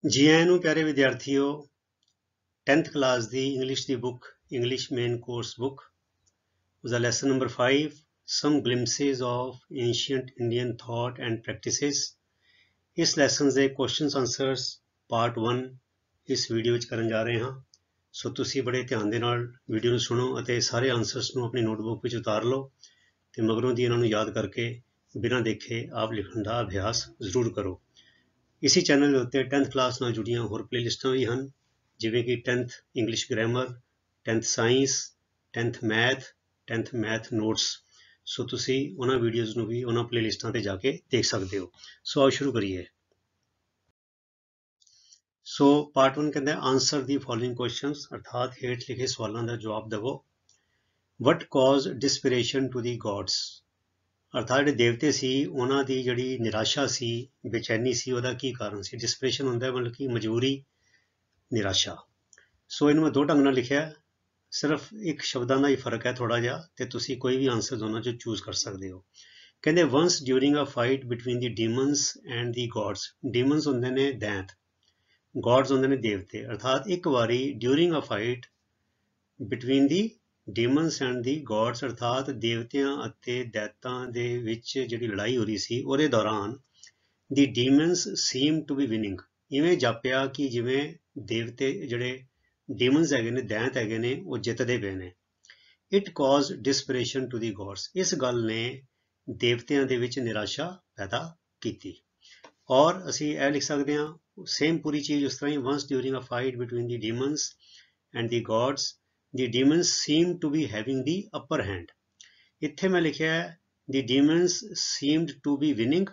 जी आयां नूं प्यारे विद्यार्थियों 10th क्लास दी इंग्लिश दी book English main course book उसका lesson number 5 some glimpses of ancient Indian thought and practices। इस ਲੈਸਨ ਦੇ ਕੁਐਸਚਨਸ ਆਨਸਰਸ ਪਾਰਟ 1 ਇਸ ਵੀਡੀਓ ਵਿੱਚ ਕਰਨ ਜਾ ਰਹੇ ਹਾਂ। ਸੋ ਤੁਸੀਂ ਬੜੇ ਧਿਆਨ ਦੇ ਨਾਲ ਵੀਡੀਓ ਨੂੰ ਸੁਣੋ ਅਤੇ ਸਾਰੇ ਆਨਸਰਸ ਨੂੰ ਆਪਣੀ ਨੋਟਬੁੱਕ ਵਿੱਚ ਉਤਾਰ ਲਓ ਤੇ ਮਗਰੋਂ ਦੀ ਇਹਨਾਂ ਨੂੰ ਯਾਦ ਕਰਕੇ ਬਿਨਾਂ ਦੇਖੇ ਆਪ ਲਿਖਣ ਦਾ ਅਭਿਆਸ ਜ਼ਰੂਰ ਕਰੋ। इसी चैनल के उत्ते 10th क्लास ਨਾਲ ਜੁੜੀਆਂ ਹੋਰ ਪਲੇਲਿਸਟਾਂ ਵੀ ਹਨ, ਜਿਵੇਂ ਕਿ 10th English grammar, 10th science, 10th math notes. So ਤੁਸੀਂ ਉਹਨਾਂ ਵੀਡੀਓਜ਼ ਨੂੰ ਵੀ ਉਹਨਾਂ ਪਲੇਲਿਸਟਾਂ ਤੇ ਜਾ ਕੇ ਦੇਖ ਸਕਦੇ ਹੋ। ਸੋ ਆਓ ਸ਼ੁਰੂ ਕਰੀਏ। ਸੋ ਪਾਰਟ 1 ਕਹਿੰਦਾ ਆਨਸਰ ਦੀ ਫੋਲੋਇੰਗ ਕੁਐਸਚਨਸ, ਅਰਥਾਤ ਹੇਠ ਲਿਖੇ ਸਵਾਲਾਂ ਦਾ ਜਵਾਬ ਦੇਵੋ। ਵਟ ਕਾਜ਼ ਡਿਸਪੀਰੇਸ਼ਨ ਟੂ ਦੀ ਗॉड्स, ਅਰਥਾਤ ਜਿਹੜੇ ਦੇਵਤੇ ਸੀ ਉਹਨਾਂ ਦੀ ਜਿਹੜੀ ਨਿਰਾਸ਼ਾ ਸੀ, ਬੇਚੈਨੀ ਸੀ, ਉਹਦਾ ਕੀ ਕਾਰਨ ਸੀ। ਡਿਸਪਰੇਸ਼ਨ ਹੁੰਦਾ ਮਤਲਬ ਕਿ ਮਜਬੂਰੀ, ਨਿਰਾਸ਼ਾ। ਸੋ ਇਹਨੂੰ ਮੈਂ ਦੋ ਢੰਗ ਨਾਲ ਲਿਖਿਆ, ਸਿਰਫ ਇੱਕ ਸ਼ਬਦਾਂ ਦਾ ਹੀ ਫਰਕ ਹੈ ਥੋੜਾ ਜਿਹਾ, ਤੇ ਤੁਸੀਂ ਕੋਈ ਵੀ ਆਨਸਰ ਦੋਨਾਂ ਚੋਂ ਚੂਜ਼ ਕਰ ਸਕਦੇ ਹੋ। ਕਹਿੰਦੇ ਵੰਸ during a fight between the ਡੀਮਨਸ and the God's. ਡੀਮਨਸ ਹੁੰਦੇ ਨੇ ਦੈਂਤ, ਗॉड्स ਹੁੰਦੇ ਨੇ ਦੇਵਤੇ। ਅਰਥਾਤ ਇੱਕ ਵਾਰੀ during a fight between the ਡੀਮਨਸ and the God's, ਅਰਥਾਤ ਦੇਵਤਿਆਂ ਅਤੇ ਦੈਤਾਂ ਦੇ ਵਿੱਚ ਜਿਹੜੀ ਲੜਾਈ ਹੋ ਰਹੀ ਸੀ ਉਹਦੇ ਦੌਰਾਨ ਦੀ ਡੀਮਨਸ ਸੀਮ ਟੂ ਬੀ ਵਿਨਿੰਗ। ਇਵੇਂ ਜਾਪਿਆ ਕਿ ਜਿਵੇਂ ਦੇਵਤੇ ਜਿਹੜੇ ਡੀਮਨਸ ਹੈਗੇ ਨੇ, ਦੈਂਤ ਹੈਗੇ ਨੇ, ਉਹ ਜਿੱਤਦੇ ਪਏ ਨੇ। It cause ਡਿਸਪਰੇਸ਼ਨ to the God's, ਇਸ ਗੱਲ ਨੇ ਦੇਵਤਿਆਂ ਦੇ ਵਿੱਚ ਨਿਰਾਸ਼ਾ ਪੈਦਾ ਕੀਤੀ। ਔਰ ਅਸੀਂ ਇਹ ਲਿਖ ਸਕਦੇ ਹਾਂ ਸੇਮ ਪੂਰੀ ਚੀਜ਼ ਉਸ ਤਰ੍ਹਾਂ ਹੀ, ਵੰਸ during a fight between the ਡੀਮਨਸ and the God's the demons seem to be having the upper hand। ਇੱਥੇ ਮੈਂ ਲਿਖਿਆ the demons seemed to be winning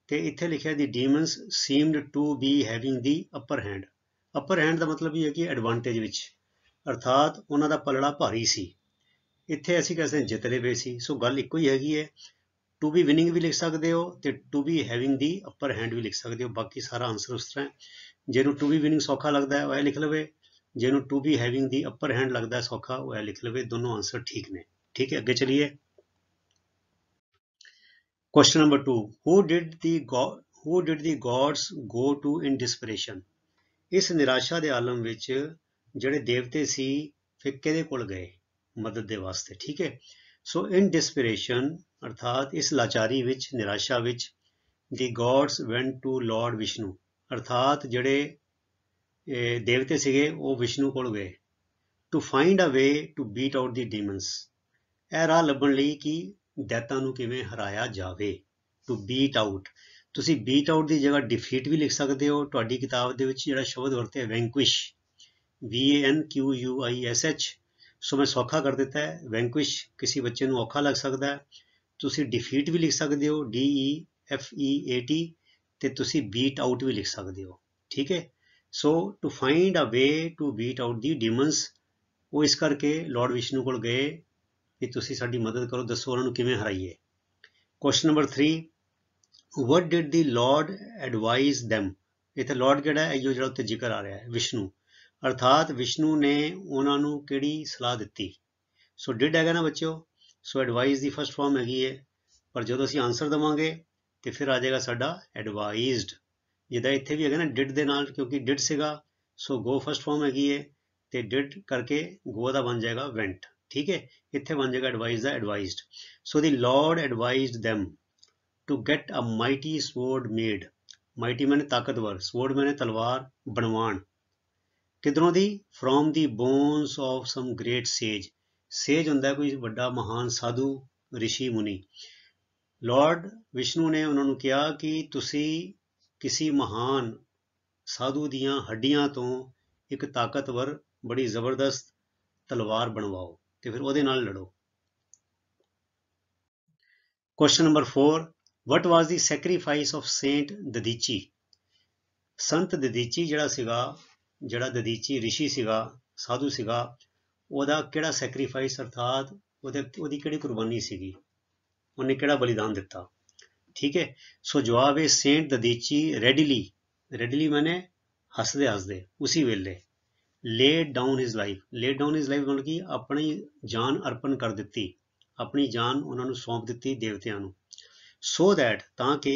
ਤੇ ਇੱਥੇ ਲਿਖਿਆ the demons seemed to be having the upper hand। upper hand ਦਾ ਮਤਲਬ ਇਹ ਹੈ ਕਿ ਐਡਵਾਂਟੇਜ ਵਿੱਚ, ਅਰਥਾਤ ਉਹਨਾਂ ਦਾ ਪਲੜਾ ਭਾਰੀ ਸੀ। ਇੱਥੇ ਅਸੀਂ ਕਹਿੰਦੇ ਜਿੱਤਦੇ ਪਏ ਸੀ। ਸੋ ਗੱਲ ਇੱਕੋ ਹੀ ਹੈਗੀ ਹੈ, to be winning ਵੀ ਲਿਖ ਸਕਦੇ ਹੋ ਤੇ to be having the upper hand ਵੀ ਲਿਖ ਸਕਦੇ ਹੋ। ਬਾਕੀ ਸਾਰਾ ਆਨਸਰ ਉਸ ਤਰ੍ਹਾਂ ਹੈ। ਜਿਹਨੂੰ to be winning ਸੌਖਾ ਲੱਗਦਾ ਹੈ ਉਹ ਇਹ ਲਿਖ ਲਵੇ, ਜਿਹਨੂੰ to be having the upper hand ਲੱਗਦਾ ਸੌਖਾ ਉਹ ਇਹ ਲਿਖ ਲਵੇ। ਦੋਨੋਂ ਆਨਸਰ ਠੀਕ ਨੇ। ਠੀਕ ਹੈ, ਅੱਗੇ ਚਲੀਏ। Question number 2, who did the God's go to ਇਨ ਡਿਸਪਰੇਸ਼ਨ। ਇਸ ਨਿਰਾਸ਼ਾ ਦੇ ਆਲਮ ਵਿੱਚ ਜਿਹੜੇ ਦੇਵਤੇ ਸੀ ਫਿਰ ਕਿਹਦੇ ਕੋਲ ਗਏ ਮਦਦ ਦੇ ਵਾਸਤੇ। ਠੀਕ ਹੈ, ਸੋ ਇਨ ਡਿਸਪਰੇਸ਼ਨ ਅਰਥਾਤ ਇਸ ਲਾਚਾਰੀ ਵਿੱਚ, ਨਿਰਾਸ਼ਾ ਵਿੱਚ, the gods went to lord Vishnu, ਅਰਥਾਤ ਜਿਹੜੇ ਦੇਵਤੇ ਸੀਗੇ ਉਹ ਵਿਸ਼ਨੂੰ ਕੋਲ ਗਏ। To find a way to beat out the demons, ਇਹ ਰਾਹ ਲੱਭਣ ਲਈ ਕਿ ਦੈਤਾਂ ਨੂੰ ਕਿਵੇਂ ਹਰਾਇਆ ਜਾਵੇ। ਟੂ ਬੀਟ ਆਊਟ, ਤੁਸੀਂ ਬੀਟ ਆਊਟ ਦੀ ਜਗ੍ਹਾ ਡਿਫੀਟ ਵੀ ਲਿਖ ਸਕਦੇ ਹੋ। ਤੁਹਾਡੀ ਕਿਤਾਬ ਦੇ ਵਿੱਚ ਜਿਹੜਾ ਸ਼ਬਦ ਵਰਤਿਆ ਵੈਂਕੁਇਸ਼, VANQUISH, ਸੋ ਮੈਂ ਸੌਖਾ ਕਰ ਦਿੱਤਾ ਹੈ। ਵੈਂਕੁਇਸ਼ ਕਿਸੇ ਬੱਚੇ ਨੂੰ ਔਖਾ ਲੱਗ ਸਕਦਾ ਹੈ, ਤੁਸੀਂ ਡਿਫੀਟ ਵੀ ਲਿਖ ਸਕਦੇ ਹੋ DEFEAT, ਤੇ ਤੁਸੀਂ ਬੀਟ ਆਊਟ ਵੀ ਲਿਖ ਸਕਦੇ ਹੋ। ਠੀਕ ਹੈ, so to find a way to beat out the demons, ਉਹ ਇਸ ਕਰਕੇ ਲਾਰਡ ਵਿਸ਼ਨੂੰ ਕੋਲ ਗਏ ਕਿ ਤੁਸੀਂ ਸਾਡੀ ਮਦਦ ਕਰੋ, ਦੱਸੋ ਉਹਨਾਂ ਨੂੰ ਕਿਵੇਂ ਹਰਾਈਏ। Question number 3, what did the Lord advise them. ਇੱਥੇ ਲਾਰਡ ਕਿਹੜਾ ਹੈ, ਜਿਹੜਾ ਉੱਤੇ ਜ਼ਿਕਰ ਆ ਰਿਹਾ ਹੈ ਵਿਸ਼ਨੂੰ, ਅਰਥਾਤ ਵਿਸ਼ਨੂੰ ਨੇ ਉਹਨਾਂ ਨੂੰ ਕਿਹੜੀ ਸਲਾਹ ਦਿੱਤੀ। ਸੋ ਡਿਡ ਹੈਗਾ ਨਾ ਬੱਚਿਓ, ਸੋ ਐਡਵਾਈਜ਼ ਦੀ ਫਸਟ ਫਾਰਮ ਹੈਗੀ ਹੈ, ਪਰ ਜਦੋਂ ਅਸੀਂ ਆਨਸਰ ਦੇਵਾਂਗੇ ਤੇ ਫਿਰ ਆ ਜਾਏਗਾ ਸਾਡਾ ਐਡਵਾਈਜ਼ਡ। ਜਿੱਦਾਂ ਇੱਥੇ ਵੀ ਹੈਗਾ ਨਾ ਡਿਡ ਦੇ ਨਾਲ, ਕਿਉਂਕਿ ਡਿਡ ਸੀਗਾ ਸੋ ਗੋ ਫਸਟ ਫਾਰਮ ਹੈਗੀ ਹੈ, ਤੇ ਡਿਡ ਕਰਕੇ ਗੋ ਦਾ ਬਣ ਜਾਏਗਾ ਵੈਂਟ। ਠੀਕ ਹੈ, ਇੱਥੇ ਬਣ ਜਾਏਗਾ ਐਡਵਾਈਜ਼ ਦਾ advised. So the lord advised them to get a mighty sword made. Mighty ਮੈਨੇ ਤਾਕਤਵਰ, ਸਵੋਰਡ ਮੈਨੇ ਤਲਵਾਰ, ਬਣਵਾਣ। ਕਿਧਰੋਂ ਦੀ, from the bones of some great sage. Sage ਹੁੰਦਾ ਕੋਈ ਵੱਡਾ ਮਹਾਨ ਸਾਧੂ, ਰਿਸ਼ੀ ਮੁਨੀ। ਲਾਰਡ ਵਿਸ਼ਨੂੰ ਨੇ ਉਹਨਾਂ ਨੂੰ ਕਿਹਾ ਕਿ ਤੁਸੀਂ ਕਿਸੇ ਮਹਾਨ ਸਾਧੂ ਦੀਆਂ ਹੱਡੀਆਂ ਤੋਂ ਇੱਕ ਤਾਕਤਵਰ ਬੜੀ ਜ਼ਬਰਦਸਤ ਤਲਵਾਰ ਬਣਵਾਓ ਤੇ ਫਿਰ ਉਹਦੇ ਨਾਲ ਲੜੋ। Question number 4, what was the sacrifice of Saint ਦਦੀਚੀ। ਸੰਤ ਦਦੀਚੀ ਜਿਹੜਾ ਸੀਗਾ, ਜਿਹੜਾ ਦਦੀਚੀ ਰਿਸ਼ੀ ਸੀਗਾ, ਸਾਧੂ ਸੀਗਾ, ਉਹਦਾ ਕਿਹੜਾ ਸੈਕਰੀਫਾਈਸ, ਅਰਥਾਤ ਉਹਦੀ ਕਿਹੜੀ ਕੁਰਬਾਨੀ ਸੀਗੀ, ਉਹਨੇ ਕਿਹੜਾ ਬਲੀਦਾਨ ਦਿੱਤਾ। ਠੀਕ ਹੈ, ਸੋ ਜਵਾਬ ਹੈ ਸੇਂਟ ਦਦੀਚੀ ਰੈਡੀਲੀ ਮੈਨੇ ਹੱਸਦੇ ਹੱਸਦੇ ਉਸੀ ਵੇਲੇ laid down his life ਮਤਲਬ ਕਿ ਆਪਣੀ ਜਾਨ ਅਰਪਣ ਕਰ ਦਿੱਤੀ, ਆਪਣੀ ਜਾਨ ਉਹਨਾਂ ਨੂੰ ਸੌਂਪ ਦਿੱਤੀ ਦੇਵਤਿਆਂ ਨੂੰ। so that ਤਾਂ ਕਿ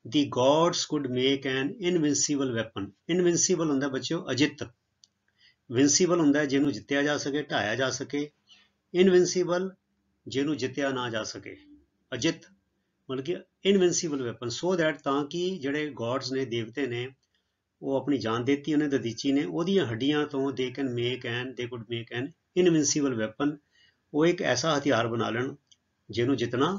the gods could make an invincible weapon. Invincible ਹੁੰਦਾ ਬੱਚਿਓ ਅਜਿੱਤ, ਵਿੰਸੀਬਲ ਹੁੰਦਾ ਜਿਹਨੂੰ ਜਿੱਤਿਆ ਜਾ ਸਕੇ, ਢਾਇਆ ਜਾ ਸਕੇ, ਇਨਵਿੰਸੀਬਲ ਜਿਹਨੂੰ ਜਿੱਤਿਆ ਨਾ ਜਾ ਸਕੇ, ਅਜਿੱਤ ਮਤਲਬ ਕਿ ਇਨਵਿੰਸੀਬਲ ਵੈਪਨ, ਸੋ ਦੈਟ ਤਾਂ ਕਿ ਜਿਹੜੇ ਗੋਡਸ ਨੇ, ਦੇਵਤੇ ਨੇ, ਉਹ ਆਪਣੀ ਜਾਨ ਦਿੱਤੀ ਉਹਨੇ, ਦਦੀਚੀ ਨੇ, ਉਹਦੀਆਂ ਹੱਡੀਆਂ ਤੋਂ ਦੇ ਕੁਡ ਮੇਕ ਐਨ ਇਨਵਿੰਸੀਬਲ ਵੈਪਨ, ਉਹ ਇੱਕ ਐਸਾ ਹਥਿਆਰ ਬਣਾ ਲੈਣ ਜਿਹਨੂੰ ਜਿੱਤਣਾ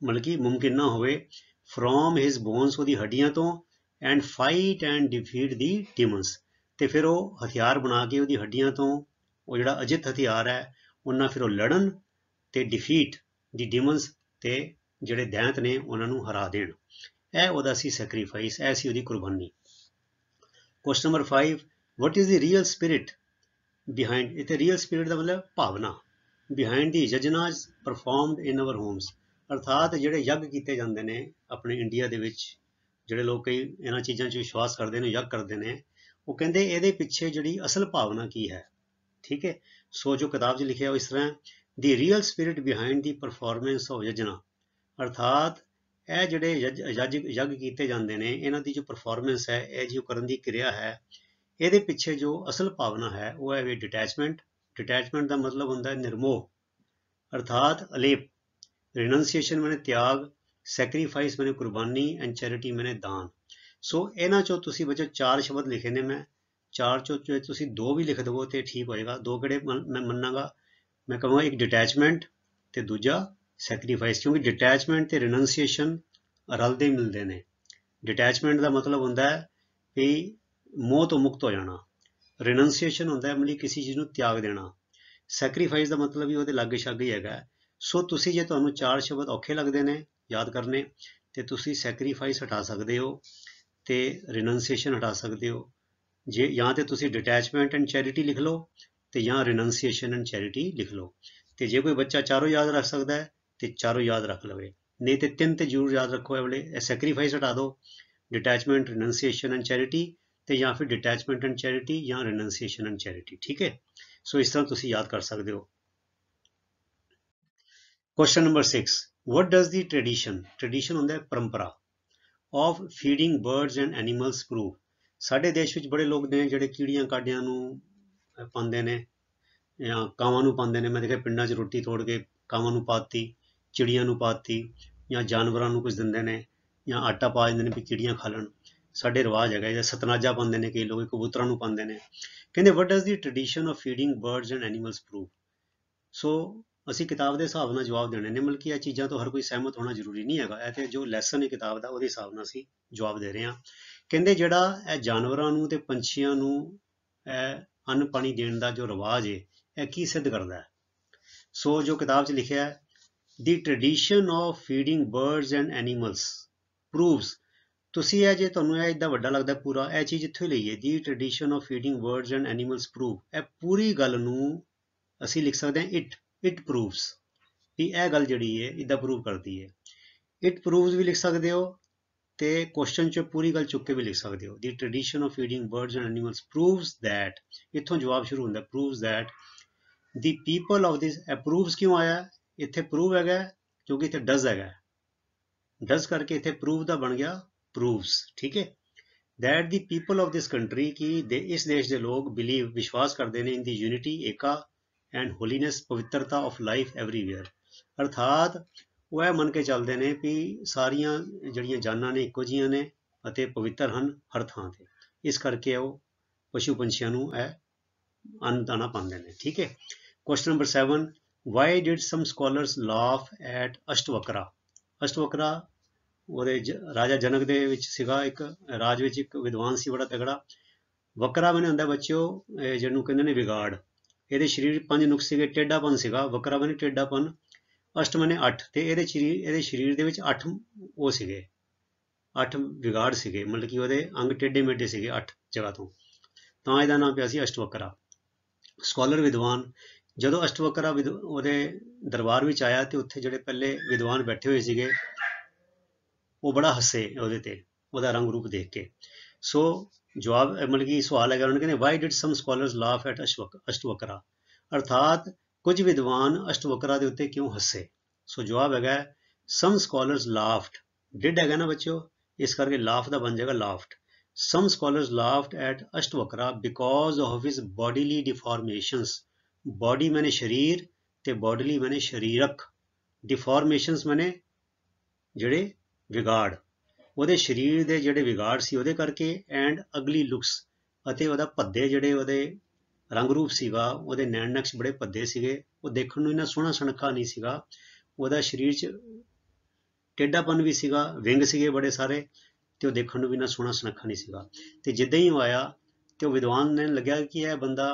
ਮਤਲਬ ਕਿ ਮੁਮਕਿਨ ਨਾ ਹੋਵੇ, ਫਰੋਮ ਹਿਜ਼ ਬੋਨਸ, ਉਹਦੀ ਹੱਡੀਆਂ ਤੋਂ, ਐਂਡ ਫਾਈਟ ਐਂਡ ਡਿਫੀਟ ਦੀ ਡਿਮਨਸ, ਤੇ ਫਿਰ ਉਹ ਹਥਿਆਰ ਬਣਾ ਕੇ ਉਹਦੀ ਹੱਡੀਆਂ ਤੋਂ, ਉਹ ਜਿਹੜਾ ਅਜਿੱਤ ਹਥਿਆਰ ਹੈ ਉਹਨਾਂ ਫਿਰ ਉਹ ਲੜਨ ਤੇ ਡਿਫੀਟ ਦੀ ਡਿਮਨਸ, ਤੇ ਜਿਹੜੇ ਦੈਂਤ ਨੇ ਉਹਨਾਂ ਨੂੰ ਹਰਾ ਦੇਣ। ਇਹ ਉਹਦਾ ਸੀ ਸੈਕਰੀਫਾਈਸ, ਇਹ ਸੀ ਉਹਦੀ ਕੁਰਬਾਨੀ। Question number 5, what is the real spirit behind, ਇੱਥੇ ਰੀਅਲ ਸਪਿਰਿਟ ਦਾ ਮਤਲਬ ਭਾਵਨਾ, behind the ਯਜਨਾਸ performed in our homes, ਅਰਥਾਤ ਜਿਹੜੇ ਯੱਗ ਕੀਤੇ ਜਾਂਦੇ ਨੇ ਆਪਣੇ ਇੰਡੀਆ ਦੇ ਵਿੱਚ, ਜਿਹੜੇ ਲੋਕ ਕਈ ਇਹਨਾਂ ਚੀਜ਼ਾਂ 'ਚ ਵਿਸ਼ਵਾਸ ਕਰਦੇ ਨੇ, ਯੱਗ ਕਰਦੇ ਨੇ, ਉਹ ਕਹਿੰਦੇ ਇਹਦੇ ਪਿੱਛੇ ਜਿਹੜੀ ਅਸਲ ਭਾਵਨਾ ਕੀ ਹੈ, ਠੀਕ ਹੈ। ਸੋ ਜੋ ਕਿਤਾਬ 'ਚ ਲਿਖਿਆ ਉਹ ਇਸ ਤਰ੍ਹਾਂ, ਦੀ real spirit behind the performance of ਯਜਨਾ, ਅਰਥਾਤ ਇਹ ਜਿਹੜੇ ਯੱਗ ਕੀਤੇ ਜਾਂਦੇ ਨੇ ਇਹਨਾਂ ਦੀ ਜੋ ਪਰਫਾਰਮੈਂਸ ਹੈ, ਇਹ ਜੋ ਕਰਨ ਦੀ ਕਿਰਿਆ ਹੈ, ਇਹਦੇ ਪਿੱਛੇ ਜੋ ਅਸਲ ਭਾਵਨਾ ਹੈ ਉਹ ਹੈ ਵੀ ਡਿਟੈਚਮੈਂਟ। ਡਿਟੈਚਮੈਂਟ ਦਾ ਮਤਲਬ ਹੁੰਦਾ ਹੈ ਨਿਰਮੋਹ, ਅਰਥਾਤ ਅਲੇਪ, ਰਿਨੰਸੀਏਸ਼ਨ ਮੈਨੇ ਤਿਆਗ, ਸੈਕਰੀਫਾਈਸ ਮੈਨੇ ਕੁਰਬਾਨੀ, ਐਂਡ ਚੈਰਿਟੀ ਮੈਨੇ ਦਾਨ। ਸੋ ਇਹਨਾਂ 'ਚੋਂ ਤੁਸੀਂ ਬੱਚੋ 4 ਸ਼ਬਦ ਲਿਖੇ ਨੇ, ਮੈਂ 4 'ਚੋਂ ਤੁਸੀਂ 2 ਵੀ ਲਿਖ ਦੇਵੋ ਤੇ ਠੀਕ ਹੋਏਗਾ। 2 ਕਿਹੜੇ ਮੈਂ ਮੰਨਾਂਗਾ, ਮੈਂ ਕਹਾਂਗਾ ਇੱਕ ਡਿਟੈਚਮੈਂਟ ਤੇ ਦੂਜਾ ਸੈਕਰੀਫਾਈਸ, ਕਿਉਂਕਿ ਡਿਟੈਚਮੈਂਟ ਤੇ ਰਿਨੰਸੀਏਸ਼ਨ ਰਲਦੇ ਮਿਲਦੇ ਨੇ। ਡਿਟੈਚਮੈਂਟ ਦਾ ਮਤਲਬ ਹੁੰਦਾ ਹੈ ਵੀ ਮੋਹ ਤੋਂ ਮੁਕਤ ਹੋ ਜਾਣਾ, ਰਿਨੰਸੀਏਸ਼ਨ ਹੁੰਦਾ ਹੈ ਮਤਲਬ ਕਿਸੇ ਚੀਜ਼ ਨੂੰ ਤਿਆਗ ਦੇਣਾ, ਸੈਕਰੀਫਾਈਸ ਦਾ ਮਤਲਬ ਵੀ ਉਹਦੇ ਲਾਗੇ ਛਾਗੇ ਹੀ ਹੈਗਾ। ਸੋ ਤੁਸੀਂ ਜੇ ਤੁਹਾਨੂੰ 4 ਸ਼ਬਦ ਔਖੇ ਲੱਗਦੇ ਨੇ ਯਾਦ ਕਰਨੇ, ਤੇ ਤੁਸੀਂ ਸੈਕਰੀਫਾਈਸ ਹਟਾ ਸਕਦੇ ਹੋ ਤੇ ਰਿਨੰਸੀਏਸ਼ਨ ਹਟਾ ਸਕਦੇ ਹੋ, ਜੇ ਜਾਂ ਤੇ ਤੁਸੀਂ ਡਿਟੈਚਮੈਂਟ ਐਂਡ ਚੈਰਿਟੀ ਲਿਖ ਲਓ ਤੇ ਜਾਂ ਰਿਨੰਸੀਏਸ਼ਨ ਐਂਡ ਚੈਰਿਟੀ ਲਿਖ ਲਓ। ਤੇ ਜੇ ਕੋਈ ਬੱਚਾ ਚਾਰੋਂ ਯਾਦ ਰੱਖ ਸਕਦਾ ਹੈ ਤੇ ਚਾਰੋਂ ਯਾਦ ਰੱਖ ਲਵੇ, ਨਹੀਂ ਤੇ 3 ਤੇ ਜ਼ਰੂਰ ਯਾਦ ਰੱਖੋ। ਇਹ ਵੇਲੇ ਸੈਕਰੀਫਾਈਸ ਹਟਾ ਦਿਓ, ਡਿਟੈਚਮੈਂਟ, ਰਿਨੰਸੀਏਸ਼ਨ ਐਂਡ ਚੈਰਿਟੀ, ਤੇ ਜਾਂ ਫਿਰ ਡਿਟੈਚਮੈਂਟ ਐਂਡ ਚੈਰਿਟੀ ਜਾਂ ਰਿਨੰਸੀਏਸ਼ਨ ਐਂਡ ਚੈਰਿਟੀ, ਠੀਕ ਹੈ। ਸੋ ਇਸ ਤਰ੍ਹਾਂ ਤੁਸੀਂ ਯਾਦ ਕਰ ਸਕਦੇ ਹੋ। Question number 6, what does the tradition ਹੁੰਦਾ ਹੈ ਪਰੰਪਰਾ, of feeding birds and animals prove। ਸਾਡੇ ਦੇਸ਼ ਵਿੱਚ ਬੜੇ ਲੋਕ ਨੇ ਜਿਹੜੇ ਕੀੜੀਆਂ ਕਾੜਿਆਂ ਨੂੰ ਪਾਉਂਦੇ ਨੇ ਜਾਂ ਕਾਵਾਂ ਨੂੰ ਪਾਉਂਦੇ ਨੇ। ਮੈਂ ਦੇਖਿਆ ਪਿੰਡਾਂ 'ਚ ਰੋਟੀ ਤੋੜ ਕੇ ਕਾਵਾਂ ਨੂੰ ਪਾਤੀ, ਚਿੜੀਆਂ ਨੂੰ ਪਾਤੀ, ਜਾਂ ਜਾਨਵਰਾਂ ਨੂੰ ਕੁਝ ਦਿੰਦੇ ਨੇ, ਜਾਂ ਆਟਾ ਪਾ ਦਿੰਦੇ ਨੇ ਵੀ ਚਿੜੀਆਂ ਖਾ ਲੈਣ। ਸਾਡੇ ਰਿਵਾਜ ਹੈਗਾ, ਜਾਂ ਸਤਨਾਜਾ ਪਾਉਂਦੇ ਨੇ ਕਈ ਲੋਕ, ਕਬੂਤਰਾਂ ਨੂੰ ਪਾਉਂਦੇ ਨੇ। ਕਹਿੰਦੇ what does the tradition of feeding birds and animals prove। ਸੋ ਅਸੀਂ ਕਿਤਾਬ ਦੇ ਹਿਸਾਬ ਨਾਲ ਜਵਾਬ ਦੇਣੇ ਨੇ, ਮਤਲਬ ਕਿ ਇਹ ਚੀਜ਼ਾਂ ਤੋਂ ਹਰ ਕੋਈ ਸਹਿਮਤ ਹੋਣਾ ਜ਼ਰੂਰੀ ਨਹੀਂ ਹੈਗਾ। ਇਹ ਤੇ ਜੋ ਲੈਸਨ ਹੈ ਕਿਤਾਬ ਦਾ ਉਹਦੇ ਹਿਸਾਬ ਨਾਲ ਅਸੀਂ ਜਵਾਬ ਦੇ ਰਹੇ ਹਾਂ। ਕਹਿੰਦੇ ਜਿਹੜਾ ਇਹ ਜਾਨਵਰਾਂ ਨੂੰ ਤੇ ਪੰਛੀਆਂ ਨੂੰ ਇਹ ਅੰਨ ਪਾਣੀ ਦੇਣ ਦਾ ਜੋ ਰਿਵਾਜ ਹੈ, ਇਹ ਕੀ ਸਿੱਧ ਕਰਦਾ ਹੈ। ਸੋ ਜੋ ਕਿਤਾਬ 'ਚ ਲਿਖਿਆ ਹੈ, the tradition of feeding birds and animals proves, ਤੁਸੀਂ ਇਹ ਜੇ ਤੁਹਾਨੂੰ ਇਹ ਇੱਦਾਂ ਵੱਡਾ ਲੱਗਦਾ ਪੂਰਾ, ਇਹ ਚੀਜ਼ ਇੱਥੋਂ ਹੀ ਲਈ ਹੈ, the tradition of feeding birds and animals prove, ਇਹ ਪੂਰੀ ਗੱਲ ਨੂੰ ਅਸੀਂ ਲਿਖ ਸਕਦੇ ਹਾਂ ਇਟ ਪ੍ਰੂਵਸ, ਵੀ ਇਹ ਗੱਲ ਜਿਹੜੀ ਹੈ ਇੱਦਾਂ ਪ੍ਰੂਵ ਕਰਦੀ ਹੈ। ਇਟ ਪ੍ਰੂਵਸ ਵੀ ਲਿਖ ਸਕਦੇ ਹੋ ਤੇ ਕੁਐਸਚਨ 'ਚ ਪੂਰੀ ਗੱਲ ਚੁੱਕ ਕੇ ਵੀ ਲਿਖ ਸਕਦੇ ਹੋ। The tradition of feeding birds and animals proves that, ਇੱਥੋਂ ਜਵਾਬ ਸ਼ੁਰੂ ਹੁੰਦਾ, proves that the people of this. Proves ਕਿਉਂ ਆਇਆ ਇੱਥੇ, ਪ੍ਰੂਵ ਹੈਗਾ ਕਿਉਂਕਿ ਇੱਥੇ ਡਜ਼ ਹੈਗਾ, ਡਜ਼ ਕਰਕੇ ਇੱਥੇ ਪ੍ਰੂਵ ਦਾ ਬਣ ਗਿਆ ਪ੍ਰੂਵਸ, ਠੀਕ ਹੈ। That the people of this country, ਕਿ ਇਸ ਦੇਸ਼ ਦੇ ਲੋਕ ਬਿਲੀਵ, ਵਿਸ਼ਵਾਸ ਕਰਦੇ ਨੇ, ਇਨ ਦੀ ਯੂਨਿਟੀ, ਏਕਾ, ਐਂਡ ਹੋਲੀਨੈਸ, ਪਵਿੱਤਰਤਾ ਆਫ ਲਾਈਫ ਐਵਰੀਵੇਅਰ, ਅਰਥਾਤ ਉਹ ਇਹ ਮੰਨ ਕੇ ਚੱਲਦੇ ਨੇ ਵੀ ਸਾਰੀਆਂ ਜਿਹੜੀਆਂ ਜਾਨਾਂ ਨੇ ਇੱਕੋ ਜਿਹੀਆਂ ਨੇ ਅਤੇ ਪਵਿੱਤਰ ਹਨ ਹਰ ਥਾਂ ਤੇ। ਇਸ ਕਰਕੇ ਉਹ ਪਸ਼ੂ ਪੰਛੀਆਂ ਨੂੰ ਇਹ ਅੰਨ ਦਾਣਾ ਪਾਉਂਦੇ ਨੇ, ਠੀਕ ਹੈ। Question number 7, why did some scholars laugh at Ashtavakra. Ashtavakra ਉਹਦੇ ਰਾਜਾ ਜਨਕ ਦੇ ਵਿੱਚ ਸੀਗਾ, ਇੱਕ ਰਾਜ ਵਿੱਚ ਇੱਕ ਵਿਦਵਾਨ ਸੀ ਬੜਾ ਤਗੜਾ। ਵਕਰਾ ਮੈਨੇ ਹੁੰਦਾ ਬੱਚਿਓ ਜਿਹਨੂੰ ਕਹਿੰਦੇ ਨੇ ਵਿਗਾੜ, ਇਹਦੇ ਸਰੀਰ 5 ਨੁਕਸ ਸੀਗੇ, ਟੇਢਾਪਨ ਸੀਗਾ, ਵਕਰਾ ਮੈਨੇ ਟੇਢਾਪਨ, ਅਸ਼ਟ ਮੈਨੇ 8, ਤੇ ਇਹਦੇ ਸਰੀਰ ਦੇ ਵਿੱਚ 8 ਉਹ ਸੀਗੇ, 8 ਵਿਗਾੜ ਸੀਗੇ, ਮਤਲਬ ਕਿ ਉਹਦੇ ਅੰਗ ਟੇਢੇ ਮੇਢੇ ਸੀਗੇ 8 ਜਗ੍ਹਾ ਤੋਂ, ਤਾਂ ਇਹਦਾ ਨਾਮ ਪਿਆ ਸੀ ਅਸ਼ਟਵਕਰਾ। ਸਕਾਲਰ ਵਿਦਵਾਨ, ਜਦੋਂ ਅਸ਼ਟਵਕਰਾ ਉਹਦੇ ਦਰਬਾਰ ਵਿੱਚ ਆਇਆ ਤੇ ਉੱਥੇ ਜਿਹੜੇ ਪਹਿਲੇ ਵਿਦਵਾਨ ਬੈਠੇ ਹੋਏ ਸੀਗੇ ਉਹ ਬੜਾ ਹੱਸੇ ਉਹਦੇ ਤੇ, ਉਹਦਾ ਰੰਗ ਰੂਪ ਦੇਖ ਕੇ। ਸੋ ਜਵਾਬ ਮਤਲਬ ਕਿ ਸਵਾਲ ਹੈਗਾ, ਉਹਨਾਂ ਕਹਿੰਦੇ why did some scholars laugh at Ashtavakra, ਅਰਥਾਤ ਕੁਝ ਵਿਦਵਾਨ ਅਸ਼ਟਵਕਰਾ ਦੇ ਉੱਤੇ ਕਿਉਂ ਹੱਸੇ। ਸੋ ਜਵਾਬ ਹੈਗਾ ਸਮ ਸਕਾਲਰਸ ਲਾਫਡ डिड हैगा ना बच्चों, इस करके लाफ दा बन जाएगा laughed. Some scholars laughed at Ashtavakra because of his bodily deformations. Body मैंने शरीर ते बॉडीली मैंने शरीरक, डिफॉर्मेशंस मैंने ਜਿਹੜੇ ਵਿਗਾੜ, ਉਹਦੇ ਸਰੀਰ ਦੇ ਜਿਹੜੇ ਵਿਗਾੜ ਸੀ ਉਹਦੇ ਕਰਕੇ, ਐਂਡ ਅਗਲੀ ਲੁਕਸ, ਅਤੇ ਉਹਦਾ ਭੱਦੇ ਜਿਹੜੇ ਉਹਦੇ ਰੰਗ ਰੂਪ ਸੀਗਾ, ਉਹਦੇ ਨੈਣ ਨਕਸ਼ ਬੜੇ ਭੱਦੇ ਸੀਗੇ, ਉਹ ਦੇਖਣ ਨੂੰ ਇੰਨਾ ਸੋਹਣਾ ਸੁਨੱਖਾ ਨਹੀਂ ਸੀਗਾ, ਉਹਦਾ ਸਰੀਰ 'ਚ ਟੇਢਾਪਨ ਵੀ ਸੀਗਾ, ਵਿੰਗ ਸੀਗੇ ਬੜੇ ਸਾਰੇ, ਤੇ ਉਹ ਦੇਖਣ ਨੂੰ ਵੀ ਇੰਨਾ ਸੋਹਣਾ ਸੁਨੱਖਾ ਨਹੀਂ ਸੀਗਾ। ਤੇ ਜਿੱਦਾਂ ਹੀ ਉਹ ਆਇਆ ਤੇ ਉਹ ਵਿਦਵਾਨ ਨੇ ਲੱਗਿਆ ਕਿ ਇਹ ਬੰਦਾ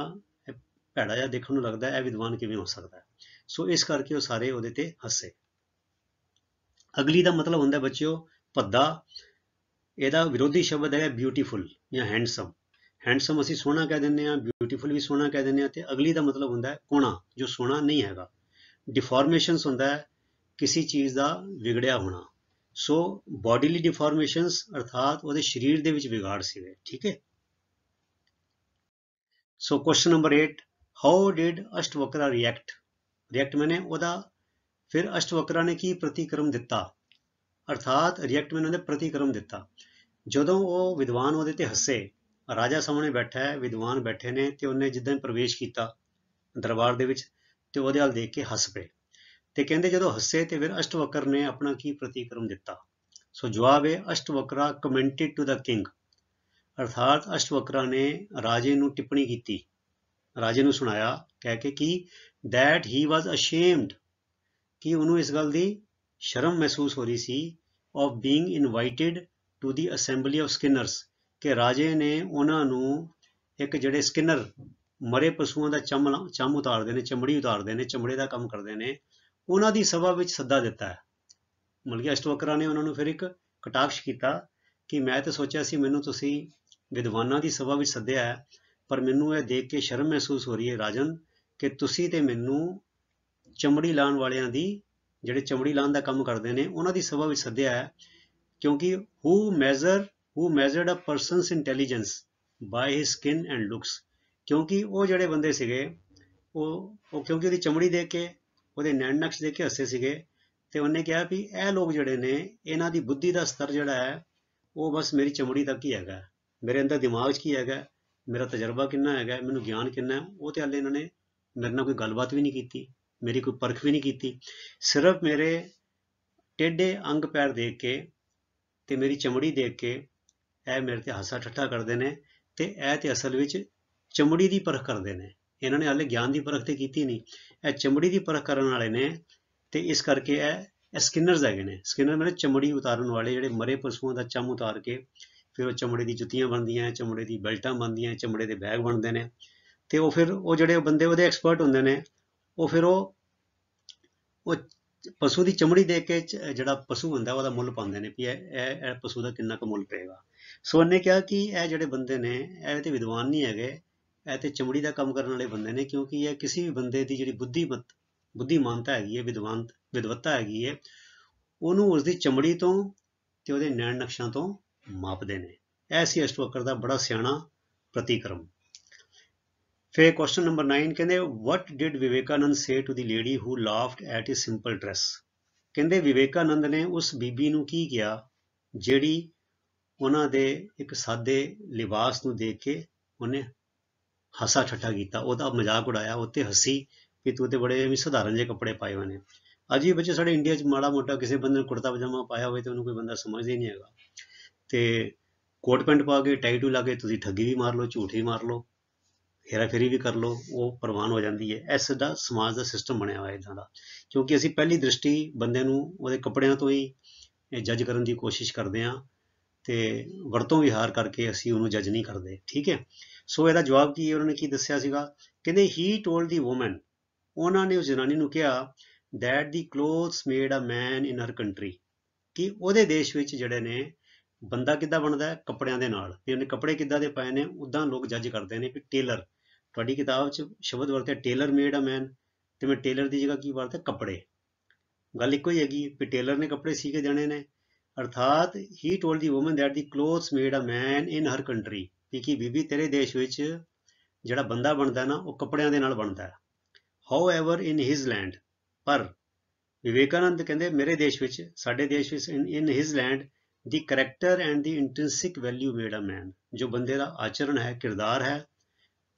ਭੈੜਾ ਜਿਹਾ ਦੇਖਣ ਨੂੰ ਲੱਗਦਾ, ਇਹ ਵਿਦਵਾਨ ਕਿਵੇਂ ਹੋ ਸਕਦਾ। ਸੋ ਇਸ ਕਰਕੇ ਉਹ ਸਾਰੇ ਉਹਦੇ ਤੇ ਹੱਸੇ। ਅਗਲੀ ਦਾ ਮਤਲਬ ਹੁੰਦਾ ਬੱਚਿਓ ਭੱਦਾ, ਇਹਦਾ ਵਿਰੋਧੀ ਸ਼ਬਦ ਹੈ ਬਿਊਟੀਫੁਲ ਜਾਂ ਹੈਂਡਸਮ। ਹੈਂਡਸਮ ਅਸੀਂ ਸੋਹਣਾ ਕਹਿ ਦਿੰਦੇ ਹਾਂ, ਬਿਊਟੀਫੁਲ ਵੀ ਸੋਹਣਾ ਕਹਿ ਦਿੰਦੇ ਹਾਂ, ਤੇ ਅਗਲੀ ਦਾ ਮਤਲਬ ਹੁੰਦਾ ਕੋਣਾ, ਜੋ ਸੋਹਣਾ ਨਹੀਂ ਹੈਗਾ। ਡਿਫਾਰਮੇਸ਼ਨਸ ਹੁੰਦਾ ਹੈ ਕਿਸੇ ਚੀਜ਼ ਦਾ ਵਿਗੜਿਆ ਹੋਣਾ। ਸੋ ਬੋਡੀਲੀ ਡਿਫਾਰਮੇਸ਼ਨਸ ਅਰਥਾਤ ਉਹਦੇ ਸਰੀਰ ਦੇ ਵਿੱਚ ਵਿਗਾੜ ਸੀਗੇ, ਠੀਕ ਹੈ। So question number 8, how did Ashtavakra react. React ਮੈਨੇ ਉਹਦਾ ਫਿਰ ਅਸ਼ਟਵਕਰਾ ਨੇ ਕੀ ਪ੍ਰਤੀਕਰਮ ਦਿੱਤਾ, ਅਰਥਾਤ ਰਿਐਕਟ ਮੈਨੇ ਉਹਨੇ ਪ੍ਰਤੀਕਰਮ ਦਿੱਤਾ। ਜਦੋਂ ਉਹ ਵਿਦਵਾਨ ਉਹਦੇ ਤੇ ਹੱਸੇ, ਰਾਜਾ ਸਾਹਮਣੇ ਬੈਠਾ ਹੈ, ਵਿਦਵਾਨ ਬੈਠੇ ਨੇ, ਤੇ ਉਹਨੇ ਜਿੱਦਾਂ ਪ੍ਰਵੇਸ਼ ਕੀਤਾ ਦਰਬਾਰ ਦੇ ਵਿੱਚ ਤੇ ਉਹਦੇ ਵੱਲ ਦੇਖ ਕੇ ਹੱਸ ਪਏ। ਤੇ ਕਹਿੰਦੇ ਜਦੋਂ ਹੱਸੇ ਤੇ ਫਿਰ ਅਸ਼ਟਵਕਰ ਨੇ ਆਪਣਾ ਕੀ ਪ੍ਰਤੀਕਰਮ ਦਿੱਤਾ। ਸੋ ਜਵਾਬ ਹੈ ਅਸ਼ਟਵਕਰਾ ਕਮੈਂਟਡ ਟੂ ਦਾ ਕਿੰਗ, ਅਰਥਾਤ ਅਸ਼ਟਵਕਰਾ ਨੇ ਰਾਜੇ ਨੂੰ ਟਿੱਪਣੀ ਕੀਤੀ, ਰਾਜੇ ਨੂੰ ਸੁਣਾਇਆ ਕਹਿ ਕੇ ਕਿ ਦੈਟ ਹੀ ਵਾਜ਼ ਅਸ਼ੇਮਡ, ਕਿ ਉਹਨੂੰ ਇਸ ਗੱਲ ਦੀ ਸ਼ਰਮ ਮਹਿਸੂਸ ਹੋ ਰਹੀ ਸੀ, of being invited to the assembly of ਸਕਿਨਰਸ, ਕਿ ਰਾਜੇ ਨੇ ਉਹਨਾਂ ਨੂੰ ਇੱਕ ਜਿਹੜੇ ਸਕਿਨਰ ਮਰੇ ਪਸ਼ੂਆਂ ਦਾ ਚੰਮ ਉਤਾਰਦੇ ਨੇ, ਚਮੜੀ ਉਤਾਰਦੇ ਨੇ, ਚਮੜੇ ਦਾ ਕੰਮ ਕਰਦੇ ਨੇ, ਉਹਨਾਂ ਦੀ ਸਭਾ ਵਿੱਚ ਸੱਦਾ ਦਿੱਤਾ ਹੈ। ਮਤਲਬ ਕਿ ਅਸ਼ਟਵਕਰਾ ਨੇ ਉਹਨਾਂ ਨੂੰ ਫਿਰ ਇੱਕ ਕਟਾਕਸ਼ ਕੀਤਾ ਕਿ ਮੈਂ ਤਾਂ ਸੋਚਿਆ ਸੀ ਮੈਨੂੰ ਤੁਸੀਂ ਵਿਦਵਾਨਾਂ ਦੀ ਸਭਾ ਵਿੱਚ ਸੱਦਿਆ ਹੈ, ਪਰ ਮੈਨੂੰ ਇਹ ਦੇਖ ਕੇ ਸ਼ਰਮ ਮਹਿਸੂਸ ਹੋ ਰਹੀ ਹੈ ਰਾਜਨ, ਕਿ ਤੁਸੀਂ ਤੇ ਮੈਨੂੰ ਚਮੜੀ ਲਾਉਣ ਵਾਲਿਆਂ ਦੀ, ਜਿਹੜੇ ਚਮੜੀ ਲਾਉਣ ਦਾ ਕੰਮ ਕਰਦੇ ਨੇ, ਉਹਨਾਂ ਦੀ ਸਭਾ ਵਿੱਚ ਸੱਦਿਆ ਹੈ, ਕਿਉਂਕਿ who measured a person's intelligence by his skin and looks, ਕਿਉਂਕਿ ਉਹ ਜਿਹੜੇ ਬੰਦੇ ਸੀਗੇ ਉਹ ਕਿਉਂਕਿ ਉਹਦੀ ਚਮੜੀ ਦੇਖ ਕੇ, ਉਹਦੇ ਨੈਣ ਨਕਸ਼ ਦੇਖ ਕੇ ਹੱਸੇ ਸੀਗੇ, ਤੇ ਉਹਨੇ ਕਿਹਾ ਵੀ ਇਹ ਲੋਕ ਜਿਹੜੇ ਨੇ, ਇਹਨਾਂ ਦੀ ਬੁੱਧੀ ਦਾ ਸਤਰ ਜਿਹੜਾ ਹੈ ਉਹ ਬਸ ਮੇਰੀ ਚਮੜੀ ਤੱਕ ਹੀ ਹੈਗਾ, ਮੇਰੇ ਅੰਦਰ ਦਿਮਾਗ 'ਚ ਕੀ ਹੈਗਾ, ਮੇਰਾ ਤਜਰਬਾ ਕਿੰਨਾ ਹੈਗਾ, ਮੈਨੂੰ ਗਿਆਨ ਕਿੰਨਾ ਹੈ, ਉਹ ਤੇ ਹਾਲੇ ਇਹਨਾਂ ਨੇ ਮੇਰੇ ਨਾਲ ਕੋਈ ਗੱਲਬਾਤ ਵੀ ਨਹੀਂ ਕੀਤੀ, ਮੇਰੀ ਕੋਈ ਪਰਖ ਵੀ ਨਹੀਂ ਕੀਤੀ, ਸਿਰਫ ਮੇਰੇ ਟੇਢੇ ਅੰਗ ਪੈਰ ਦੇਖ ਕੇ ਤੇ ਮੇਰੀ ਚਮੜੀ ਦੇਖ ਕੇ ਇਹ ਮੇਰੇ ਤੇ ਹਾਸਾ ਠੱਠਾ ਕਰਦੇ ਨੇ, ਤੇ ਇਹ ਤੇ ਅਸਲ ਵਿੱਚ ਚਮੜੀ ਦੀ ਪਰਖ ਕਰਦੇ ਨੇ, ਇਹਨਾਂ ਨੇ ਹਾਲੇ ਗਿਆਨ ਦੀ ਪਰਖ ਤੇ ਕੀਤੀ ਨਹੀਂ, ਇਹ ਚਮੜੀ ਦੀ ਪਰਖ ਕਰਨ ਵਾਲੇ ਨੇ, ਤੇ ਇਸ ਕਰਕੇ ਇਹ ਸਕਿਨਰਸ ਹੈਗੇ ਨੇ। ਸਕਿਨਰ ਮਤਲਬ ਚਮੜੀ ਉਤਾਰਨ ਵਾਲੇ, ਜਿਹੜੇ ਮਰੇ ਪਸ਼ੂਆਂ ਦਾ ਚੰਮ ਉਤਾਰ ਕੇ ਫਿਰ ਉਹ ਚਮੜੇ ਦੀ ਜੁੱਤੀਆਂ ਬਣਦੀਆਂ, ਚਮੜੇ ਦੀ ਬੈਲਟਾਂ ਬਣਦੀਆਂ, ਚਮੜੇ ਦੇ ਬੈਗ ਬਣਦੇ ਨੇ, ਤੇ ਉਹ ਫਿਰ ਉਹ ਜਿਹੜੇ ਬੰਦੇ ਉਹਦੇ ਐਕਸਪਰਟ ਹੁੰਦੇ ਨੇ, ਉਹ ਫਿਰ ਉਹ ਪਸ਼ੂ ਦੀ ਚਮੜੀ ਦੇਖ ਕੇ ਜਿਹੜਾ ਪਸ਼ੂ ਹੁੰਦਾ ਉਹਦਾ ਮੁੱਲ ਪਾਉਂਦੇ ਨੇ ਵੀ ਇਹ ਪਸ਼ੂ ਦਾ ਕਿੰਨਾ ਕੁ ਮੁੱਲ ਪਏਗਾ। ਸੋ ਉਹਨੇ ਕਿਹਾ ਕਿ ਇਹ ਜਿਹੜੇ ਬੰਦੇ ਨੇ ਇਹ ਤੇ ਵਿਦਵਾਨ ਨਹੀਂ ਹੈਗੇ, ਇਹ ਤੇ ਚਮੜੀ ਦਾ ਕੰਮ ਕਰਨ ਵਾਲੇ ਬੰਦੇ ਨੇ, ਕਿਉਂਕਿ ਇਹ ਕਿਸੇ ਵੀ ਬੰਦੇ ਦੀ ਜਿਹੜੀ ਬੁੱਧੀਮਾਨਤਾ ਹੈਗੀ ਹੈ, ਵਿਦਵਤਾ ਹੈਗੀ ਹੈ, ਉਹਨੂੰ ਉਸਦੀ ਚਮੜੀ ਤੋਂ ਤੇ ਉਹਦੇ ਨੈਣ ਨਕਸ਼ਾਂ ਤੋਂ ਮਾਪਦੇ ਨੇ। ਇਹ ਸੀ ਅਸ਼ਟਵਕਰ ਦਾ ਬੜਾ ਸਿਆਣਾ ਪ੍ਰਤੀਕਰਮ। ਫਿਰ ਕੁਐਸਚਨ ਨੰਬਰ 9 ਕਹਿੰਦੇ what did Vivekananda say to the lady who laughed at his simple dress. ਕਹਿੰਦੇ ਵਿਵੇਕਾਨੰਦ ਨੇ ਉਸ ਬੀਬੀ ਨੂੰ ਕੀ ਕਿਹਾ ਜਿਹੜੀ ਉਹਨਾਂ ਦੇ ਇੱਕ ਸਾਦੇ ਲਿਬਾਸ ਨੂੰ ਦੇਖ ਕੇ ਉਹਨੇ ਹਾਸਾ ਠੱਠਾ ਕੀਤਾ, ਉਹਦਾ ਮਜ਼ਾਕ ਉਡਾਇਆ, ਉੱਤੇ ਹੱਸੀ ਕਿ ਤੂੰ ਤੇ ਬੜੇ ਸਧਾਰਨ ਜਿਹੇ ਕੱਪੜੇ ਪਾਏ ਹੋਏ ਨੇ। ਅੱਜ ਵੀ ਬੱਚੇ ਸਾਡੇ ਇੰਡੀਆ 'ਚ ਮਾੜਾ ਮੋਟਾ ਕਿਸੇ ਬੰਦੇ ਨੇ ਕੁੜਤਾ ਪਜਾਮਾ ਪਾਇਆ ਹੋਵੇ ਤੇ ਉਹਨੂੰ ਕੋਈ ਬੰਦਾ ਸਮਝਦਾ ਹੀ ਨਹੀਂ ਹੈਗਾ, ਤੇ ਕੋਟ ਪੈਂਟ ਪਾ ਕੇ ਟਾਈ ਟੂ ਲਾ ਕੇ ਤੁਸੀਂ ਠੱਗੀ ਵੀ ਮਾਰ ਲਓ, ਝੂਠ ਵੀ ਮਾਰ ਲਓ, ਹੇਰਾਫੇਰੀ ਵੀ ਕਰ ਲਓ, ਉਹ ਪ੍ਰਵਾਨ ਹੋ ਜਾਂਦੀ ਹੈ। ਇਸ ਦਾ ਸਮਾਜ ਦਾ ਸਿਸਟਮ ਬਣਿਆ ਹੋਇਆ ਇੱਦਾਂ ਦਾ, ਕਿਉਂਕਿ ਅਸੀਂ ਪਹਿਲੀ ਦ੍ਰਿਸ਼ਟੀ ਬੰਦੇ ਨੂੰ ਉਹਦੇ ਕੱਪੜਿਆਂ ਤੋਂ ਹੀ ਜੱਜ ਕਰਨ ਦੀ ਕੋਸ਼ਿਸ਼ ਕਰਦੇ ਹਾਂ, ਤੇ ਵਰਤੋਂ ਵਿਹਾਰ ਕਰਕੇ ਅਸੀਂ ਉਹਨੂੰ ਜੱਜ ਨਹੀਂ ਕਰਦੇ, ਠੀਕ ਹੈ। ਸੋ ਇਹਦਾ ਜਵਾਬ ਕੀ ਉਹਨਾਂ ਨੇ ਕੀ ਦੱਸਿਆ ਸੀਗਾ, ਕਹਿੰਦੇ ਹੀ ਟੋਲਡ ਦੀ ਵੂਮਨ, ਉਹਨਾਂ ਨੇ ਉਸ ਜਨਾਨੀ ਨੂੰ ਕਿਹਾ that the clothes made a man in her country, ਕਿ ਉਹਦੇ ਦੇਸ਼ ਵਿੱਚ ਜਿਹੜੇ ਨੇ ਬੰਦਾ ਕਿੱਦਾਂ ਬਣਦਾ ਹੈ, ਕੱਪੜਿਆਂ ਦੇ ਨਾਲ, ਵੀ ਉਹਨੇ ਕੱਪੜੇ ਕਿੱਦਾਂ ਦੇ ਪਾਏ ਨੇ ਉੱਦਾਂ ਲੋਕ ਜੱਜ ਕਰਦੇ ਨੇ। ਵੀ ਟੇਲਰ, ਤੁਹਾਡੀ ਕਿਤਾਬ 'ਚ ਸ਼ਬਦ ਵਰਤਿਆ ਟੇਲਰ ਮੇਡ ਅ ਮੈਨ, ਤੇ ਮੈਂ ਟੇਲਰ ਦੀ ਜਗ੍ਹਾ ਕੀ ਵਰਤਿਆ ਕੱਪੜੇ, ਗੱਲ ਇੱਕੋ ਹੀ ਹੈਗੀ ਵੀ ਟੇਲਰ ਨੇ ਕੱਪੜੇ ਸੀ ਕੇ ਦੇਣੇ ਨੇ। ਅਰਥਾਤ he told the woman that the clothes made a man in her country, ਵੀ ਕਿ ਬੀਬੀ ਤੇਰੇ ਦੇਸ਼ ਵਿੱਚ ਜਿਹੜਾ ਬੰਦਾ ਬਣਦਾ ਨਾ ਉਹ ਕੱਪੜਿਆਂ ਦੇ ਨਾਲ ਬਣਦਾ ਹੈ। How ever in his land, ਪਰ ਵਿਵੇਕਾਨੰਦ ਕਹਿੰਦੇ ਮੇਰੇ ਦੇਸ਼ ਵਿੱਚ, ਸਾਡੇ ਦੇਸ਼ ਵਿੱਚ, ਇਨ his land the character and the ਇੰਟ੍ਰਿੰਸਿਕ value made a ਮੈਨ। ਜੋ ਬੰਦੇ ਦਾ ਆਚਰਣ ਹੈ, ਕਿਰਦਾਰ ਹੈ,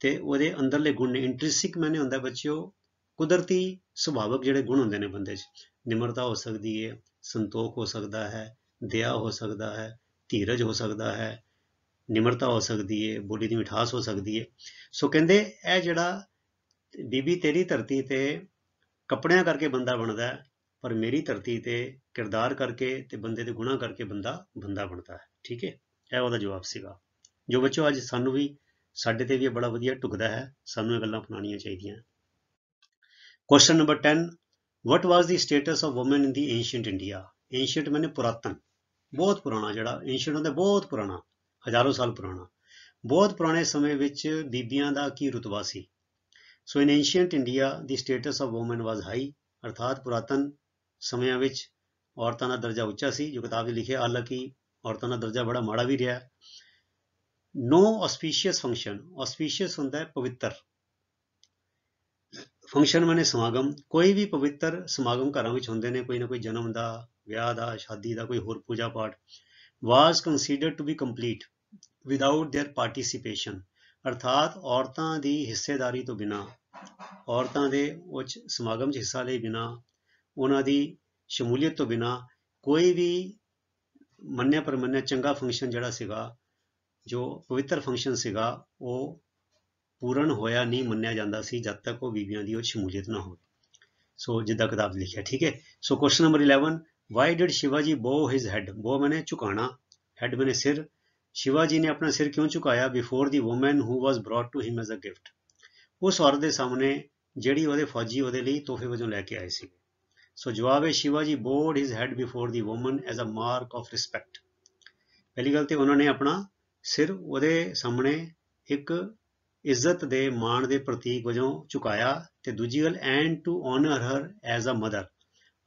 ਤੇ ਉਹਦੇ ਅੰਦਰਲੇ ਗੁਣ ਨੇ। ਇੰਟ੍ਰਿੰਸਿਕ ਮੈਨੇ ਹੁੰਦਾ ਬੱਚਿਓ ਕੁਦਰਤੀ ਸੁਭਾਵਕ ਜਿਹੜੇ ਗੁਣ ਹੁੰਦੇ ਨੇ ਬੰਦੇ 'ਚ। ਨਿਮਰਤਾ ਹੋ ਸਕਦੀ ਹੈ, ਸੰਤੋਖ ਹੋ ਸਕਦਾ ਹੈ, ਦਇਆ ਹੋ ਸਕਦਾ ਹੈ, ਧੀਰਜ ਹੋ ਸਕਦਾ ਹੈ, ਨਿਮਰਤਾ ਹੋ ਸਕਦੀ ਹੈ, ਬੋਲੀ ਦੀ ਮਿਠਾਸ ਹੋ ਸਕਦੀ ਹੈ। ਸੋ ਕਹਿੰਦੇ ਇਹ ਜਿਹੜਾ ਬੀਬੀ ਤੇਰੀ ਧਰਤੀ ਤੇ ਕੱਪੜਿਆਂ ਕਰਕੇ ਬੰਦਾ ਬਣਦਾ ਹੈ, ਪਰ ਮੇਰੀ ਧਰਤੀ ਤੇ ਕਿਰਦਾਰ ਕਰਕੇ ਤੇ ਬੰਦੇ ਦੇ ਗੁਣਾਂ ਕਰਕੇ ਬੰਦਾ ਬਣਦਾ ਹੈ। ਠੀਕ ਹੈ, ਇਹ ਉਹਦਾ ਜਵਾਬ ਸੀਗਾ, ਜੋ ਬੱਚੋ ਅੱਜ ਸਾਨੂੰ ਵੀ, ਸਾਡੇ ਤੇ ਵੀ ਇਹ ਬੜਾ ਵਧੀਆ ਢੁਕਦਾ ਹੈ। ਸਾਨੂੰ ਇਹ ਗੱਲਾਂ ਅਪਣਾਉਣੀਆਂ ਚਾਹੀਦੀਆਂ। Question number 10, what was the status of woman in the ਏਂਸ਼ੀਅੰਟ India. ਏਂਸ਼ੀਅੰਟ ਮੈਨੇ ਪੁਰਾਤਨ, ਬਹੁਤ ਪੁਰਾਣਾ। ਜਿਹੜਾ ਏਂਸ਼ੀਅੰਟ ਹੁੰਦਾ ਬਹੁਤ ਪੁਰਾਣਾ, ਹਜ਼ਾਰੋਂ ਸਾਲ ਪੁਰਾਣਾ। ਬਹੁਤ ਪੁਰਾਣੇ ਸਮੇਂ ਵਿੱਚ ਬੀਬੀਆਂ ਦਾ ਕੀ ਰੁਤਬਾ ਸੀ। So in ancient India the status of woman was high, ਅਰਥਾਤ ਪੁਰਾਤਨ ਸਮਿਆਂ ਵਿੱਚ ਔਰਤਾਂ ਦਾ ਦਰਜਾ ਉੱਚਾ ਸੀ। ਜੋ ਕਿਤਾਬ 'ਚ ਲਿਖਿਆ, ਹਾਲਾਂਕਿ ਔਰਤਾਂ ਦਾ ਦਰਜਾ ਬੜਾ ਮਾੜਾ ਵੀ ਰਿਹਾ। ਨੋ ਆਸਪੀਸ਼ੀਅਸ ਫੰਕਸ਼ਨ, ਆਸਪੀਸ਼ੀਅਸ ਹੁੰਦਾ ਹੈ ਪਵਿੱਤਰ, ਫੰਕਸ਼ਨ ਮਾਨੇ ਸਮਾਗਮ। ਕੋਈ ਵੀ ਪਵਿੱਤਰ ਸਮਾਗਮ ਘਰਾਂ ਵਿੱਚ ਹੁੰਦੇ ਨੇ, ਕੋਈ ਨਾ ਕੋਈ ਜਨਮ ਦਾ, ਵਿਆਹ ਦਾ, ਸ਼ਾਦੀ ਦਾ, ਕੋਈ ਹੋਰ ਪੂਜਾ ਪਾਠ। Was considered to be complete without their participation, ਅਰਥਾਤ ਔਰਤਾਂ ਦੀ ਹਿੱਸੇਦਾਰੀ ਤੋਂ ਬਿਨਾਂ, ਔਰਤਾਂ ਦੇ ਉਸ ਸਮਾਗਮ 'ਚ ਹਿੱਸਾ ਲਏ ਬਿਨਾਂ, ਉਹਨਾਂ ਦੀ ਸ਼ਮੂਲੀਅਤ ਤੋਂ ਬਿਨਾਂ ਕੋਈ ਵੀ ਮੰਨਿਆ ਪ੍ਰਮੰਨਿਆ ਚੰਗਾ ਫੰਕਸ਼ਨ ਜਿਹੜਾ ਸੀਗਾ, ਜੋ ਪਵਿੱਤਰ ਫੰਕਸ਼ਨ ਸੀਗਾ, ਉਹ ਪੂਰਨ ਹੋਇਆ ਨਹੀਂ ਮੰਨਿਆ ਜਾਂਦਾ ਸੀ ਜਦ ਤੱਕ ਉਹ ਬੀਬੀਆਂ ਦੀ ਉਹ ਸ਼ਮੂਲੀਅਤ ਨਾ ਹੋਵੇ। ਸੋ ਜਿੱਦਾਂ ਕਿਤਾਬ ਲਿਖਿਆ। ਠੀਕ ਹੈ, so question number 11, why did Shivaji ਬੋ ਹਿਜ਼ ਹੈਡ। ਬੋ ਮੈਨੇ ਝੁਕਾਣਾ, ਹੈਡ ਮੈਨੇ ਸਿਰ। ਸ਼ਿਵਾਜੀ ਨੇ ਆਪਣਾ ਸਿਰ ਕਿਉਂ ਝੁਕਾਇਆ। Before the woman who was brought to him as a gift, ਉਸ ਔਰਤ ਦੇ ਸਾਹਮਣੇ ਜਿਹੜੀ ਉਹਦੇ ਫੌਜੀ ਉਹਦੇ ਲਈ ਤੋਹਫੇ ਵਜੋਂ ਲੈ ਕੇ ਆਏ ਸੀ। ਸੋ ਜਵਾਬ ਹੈ, Shivaji bowed his head before the woman as a mark of respect. ਪਹਿਲੀ ਗੱਲ ਤੇ ਉਹਨਾਂ ਨੇ ਆਪਣਾ ਸਿਰ ਉਹਦੇ ਸਾਹਮਣੇ ਇੱਕ ਇੱਜ਼ਤ ਦੇ ਮਾਣ ਦੇ ਪ੍ਰਤੀਕ ਵਜੋਂ ਝੁਕਾਇਆ, ਤੇ ਦੂਜੀ ਗੱਲ and to honour her as a mother,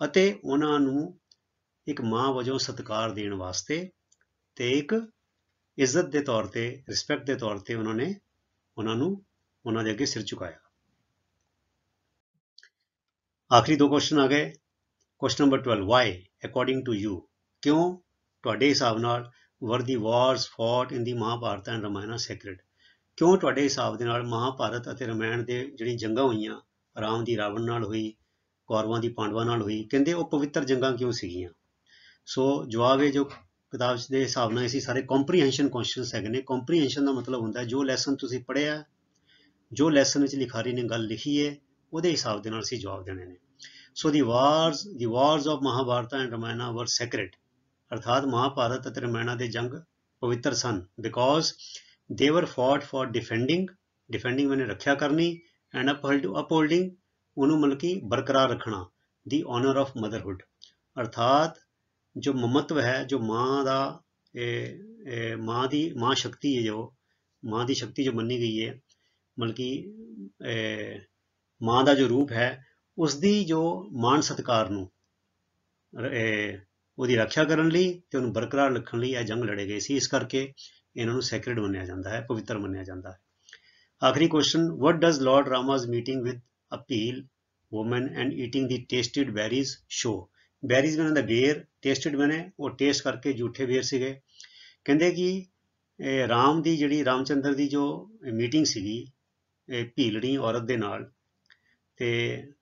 ਅਤੇ ਉਹਨਾਂ ਨੂੰ ਇੱਕ ਮਾਂ ਵਜੋਂ ਸਤਿਕਾਰ ਦੇਣ ਵਾਸਤੇ ਤੇ ਇੱਕ ਇੱਜ਼ਤ ਦੇ ਤੌਰ ਤੇ, ਰਿਸਪੈਕਟ ਦੇ ਤੌਰ ਤੇ ਉਹਨਾਂ ਨੇ ਉਹਨਾਂ ਦੇ ਅੱਗੇ ਸਿਰ ਝੁਕਾਇਆ। ਆਖਰੀ ਦੋ ਕੁਐਸਚਨ ਆ ਗਏ। Question number 12, why according to you, ਕਿਉਂ ਤੁਹਾਡੇ ਹਿਸਾਬ ਨਾਲ were the wars fought in the Mahabharata and Ramayana sacred, ਕਿਉਂ ਤੁਹਾਡੇ ਹਿਸਾਬ ਦੇ ਨਾਲ ਮਹਾਭਾਰਤ ਅਤੇ ਰਾਮਾਇਣ ਦੇ ਜਿਹੜੀ ਜੰਗਾਂ ਹੋਈਆਂ, ਰਾਮ ਦੀ ਰਾਵਣ ਨਾਲ ਹੋਈ, ਕੌਰਵਾਂ ਦੀ ਪਾਂਡਵਾਂ ਨਾਲ ਹੋਈ, ਕਹਿੰਦੇ ਉਹ ਪਵਿੱਤਰ ਜੰਗਾਂ ਕਿਉਂ ਸੀਗੀਆਂ। ਸੋ ਜਵਾਬ ਹੈ, ਜੋ ਕਿਤਾਬ ਦੇ ਹਿਸਾਬ ਨਾਲ ਅਸੀਂ ਸਾਰੇ ਕੰਪਰੀਹੈਂਸ਼ਨ ਕੁਐਸਚਨਸ ਹੈਗੇ ਨੇ। ਕੰਪਰੀਹੈਂਸ਼ਨ ਦਾ ਮਤਲਬ ਹੁੰਦਾ ਜੋ ਲੈਸਨ ਤੁਸੀਂ ਪੜ੍ਹਿਆ, ਜੋ ਲੈਸਨ ਵਿੱਚ ਲਿਖਾਰੀ ਨੇ ਗੱਲ ਲਿਖੀ ਹੈ, ਉਹਦੇ ਹਿਸਾਬ ਦੇ ਨਾਲ ਅਸੀਂ ਜਵਾਬ ਦੇਣੇ ਨੇ। ਸੋ ਦੀ ਵਾਰਸ ਆਫ ਮਹਾਭਾਰਤਾ ਐਂਡ ਰਾਮਾਇਣਾ ਵਰ ਸੈਕਰਡ, ਅਰਥਾਤ ਮਹਾਭਾਰਤ ਅਤੇ ਰਾਮਾਇਣਾ ਦੇ ਜੰਗ ਪਵਿੱਤਰ ਸਨ। Because they were fought for defending ਮੈਨੇ ਰੱਖਿਆ ਕਰਨੀ, and upholding ਉਹਨੂੰ ਮਤਲਬ ਕਿ ਬਰਕਰਾਰ ਰੱਖਣਾ, the honor of motherhood, ਅਰਥਾਤ ਜੋ ਮਮਤਵ ਹੈ, ਜੋ ਮਾਂ ਦਾ ਮਾਂ ਸ਼ਕਤੀ ਹੈ, ਜੋ ਮਾਂ ਦੀ ਸ਼ਕਤੀ ਜੋ ਮੰਨੀ ਗਈ ਹੈ, ਮਤਲਬ ਕਿ ਮਾਂ ਦਾ ਜੋ ਰੂਪ ਹੈ, ਉਸਦੀ ਜੋ ਮਾਣ ਸਤਿਕਾਰ ਨੂੰ ਉਹਦੀ ਰੱਖਿਆ ਕਰਨ ਲਈ ਤੇ ਉਹਨੂੰ ਬਰਕਰਾਰ ਰੱਖਣ ਲਈ ਇਹ ਜੰਗ ਲੜੇ ਗਏ ਸੀ। ਇਸ ਕਰਕੇ ਇਹਨਾਂ ਨੂੰ ਸੈਕਰਡ ਮੰਨਿਆ ਜਾਂਦਾ ਹੈ, ਪਵਿੱਤਰ ਮੰਨਿਆ ਜਾਂਦਾ ਹੈ। ਆਖਰੀ question, what does lord Rama's meeting with a Bhil woman and eating the tasted berries show. Berries ਮੈਨੇ ਦਾ ਬੇਰ, ਟੇਸਟਿਡ ਮੈਨੇ ਉਹ ਟੇਸਟ ਕਰਕੇ ਝੂਠੇ ਬੇਰ ਸੀਗੇ। ਕਹਿੰਦੇ ਕਿ ਰਾਮਚੰਦਰ ਦੀ ਜੋ ਮੀਟਿੰਗ ਸੀਗੀ ਭੀਲੜੀ ਔਰਤ ਦੇ ਨਾਲ, ਤੇ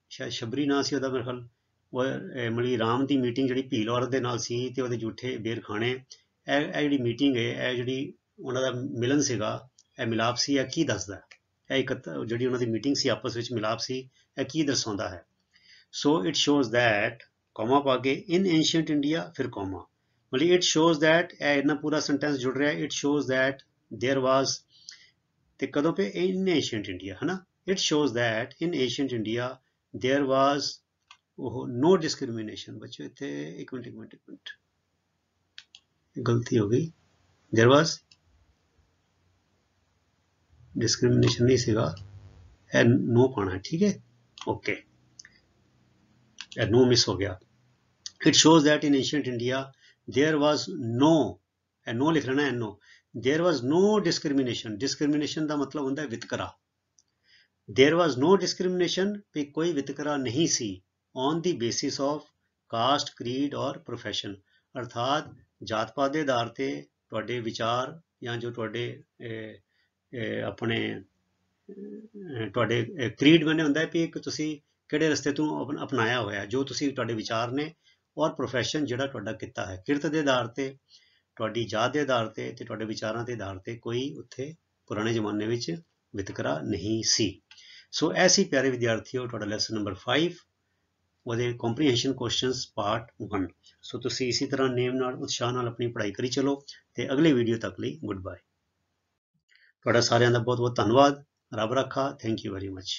ਸ਼ਾਇਦ ਸ਼ਬਰੀ ਨਾਂ ਸੀ ਉਹਦਾ ਮੇਰੇ ਖਿਆਲ, ਮਤਲਬ ਰਾਮ ਦੀ ਮੀਟਿੰਗ ਜਿਹੜੀ ਭੀਲ ਔਰਤ ਦੇ ਨਾਲ ਸੀ ਤੇ ਉਹਦੇ ਝੂਠੇ ਬੇਰ ਖਾਣੇ, ਇਹ ਜਿਹੜੀ ਮੀਟਿੰਗ ਹੈ, ਇਹ ਜਿਹੜੀ ਉਹਨਾਂ ਦਾ ਮਿਲਨ ਸੀਗਾ, ਇਹ ਮਿਲਾਪ ਸੀ, ਇਹ ਕੀ ਦੱਸਦਾ, ਇਹ ਜਿਹੜੀ ਉਹਨਾਂ ਦੀ ਮੀਟਿੰਗ ਸੀ ਆਪਸ ਵਿੱਚ ਮਿਲਾਪ ਸੀ, ਇਹ ਕੀ ਦਰਸਾਉਂਦਾ ਹੈ। So it shows that, comma ਪਾ ਕੇ, ਇਨ ਐਂਸ਼ੀਅੰਟ ਇੰਡੀਆ, ਫਿਰ ਕੌਮਾ, ਮਤਲਬ ਇਟ ਸ਼ੋਜ਼ ਦੈਟ, ਇਹ ਇਹਨਾਂ ਪੂਰਾ ਸੈਂਟੈਂਸ ਜੁੜ ਰਿਹਾ, it shows that there was, ਤੇ ਕਦੋਂ ਪੇ, ਇਨ ਐਂਸ਼ੀਅੰਟ ਇੰਡੀਆ ਹੈ ਨਾ, it shows that in ancient India there was ਉਹ ਨੋ ਡਿਸਕ੍ਰਿਮੀਨੇਸ਼ਨ। ਬੱਚੋ ਇੱਥੇ ਇੱਕ ਮਿੰਟ ਗਲਤੀ ਹੋ ਗਈ, देयर वाज डिस्क्रिमिनेशन नहीं सीगा, नो पाना, ठीक है, ओके, नो मिस हो गया। It shows that in ancient India there was no, no लिख लेना, no, there was no discrimination. Discrimination का मतलब होता है वितकरा। देयर वाज नो डिस्क्रिमिनेशन, भी कोई वितकरा नहीं सी on the basis of caste creed और प्रोफैशन। अर्थात जात पात के आधार ते तुहाडे विचार या जो तुहाडे अपने तुहाडे क्रीड मैंने हुंदा है भी एक तुसी किहड़े रस्ते तो अपनाया होया जो तुसी तुहाडे विचार ने और प्रोफैशन जिहड़ा तुहाडा किता है किरत के आधार ते तुहाडी जात के आधार ते तुहाडे विचारां के आधार ते कोई उत्थे पुराने जमाने विच वितकरा नहीं सी। सो ऐसी प्यारे विद्यार्थियों तुहाडा लैसन नंबर 5 ਉਹਦੇ ਕੰਪਰੀਹੈਂਸ਼ਨ ਕੁਐਸਚਨਸ ਪਾਰਟ 1। ਸੋ ਤੁਸੀਂ ਇਸੇ ਤਰ੍ਹਾਂ ਨੇਮ ਨਾਲ ਉਤਸ਼ਾਹ ਨਾਲ ਆਪਣੀ ਪੜ੍ਹਾਈ ਕਰੀ ਚਲੋ ਤੇ ਅਗਲੇ ਵੀਡੀਓ ਤੱਕ ਲਈ ਗੁੱਡ ਬਾਏ। ਤੁਹਾਡਾ ਸਾਰਿਆਂ ਦਾ ਬਹੁਤ ਬਹੁਤ ਧੰਨਵਾਦ। ਰੱਬ ਰੱਖਾ। Thank you very much.